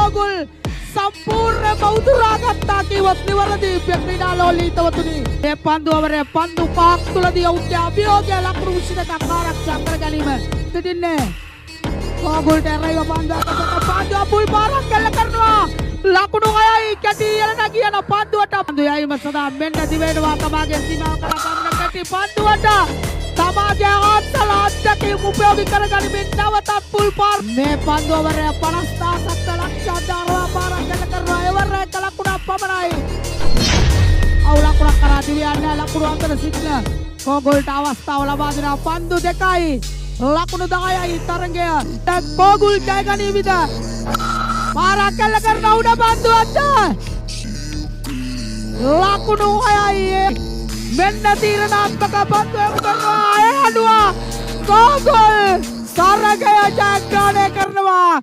ගෝගුල් සම්පූර්ණ බෞදුරා ගත්තා කිව්වොත් නිවැරදි ක්‍රීඩාලෝලීතවතුනි. මේ පන්දුවවරේ පන්දු පහක් තුලදී ඔවුන්ගේ අභියෝගය ලකුණු 22ක් ආරක්ෂා කර ගැනීම සිටින්නේ. ගෝගුල්ට එරෙහිව පන්දුව පුල් පාරක් කළ කරනවා. ලකුණු 6යි කැටි යලන කියන පන්දුවට පන්දු යයිම සදා මෙන්න දිවෙනවා තමාගේ සීමාව කරා පමණ කැටි පන්දුවට තමාගේ ආත්තල අත්දැකීම් උපයෝගී කරගනිමින් නැවතත් පුල් පාර මේ පන්දුවවරේ 50,000ක් ලක්ෂ දරවා පාරක් කළ කරනවා. එවරේ ලකුණක් පමණයි. ලකුණක් කරා දිවයන්නේ ලකුණු අතර සිටින ගෝගුල්ට අවස්ථාව ලබා දෙනවා. පන්දු දෙකයි ලකුණු 10යි තරගය ගෝගුල් ජය ගනීවිද? පාරක් කළ කරන උඩ පන්දුවට ලකුණු 6යි. මෙන්න තීරණාත්මක පන්දුව කරනවා. අය අඩුවා ගෝගුල් තරගය ජයග්‍රහණය කරනවා.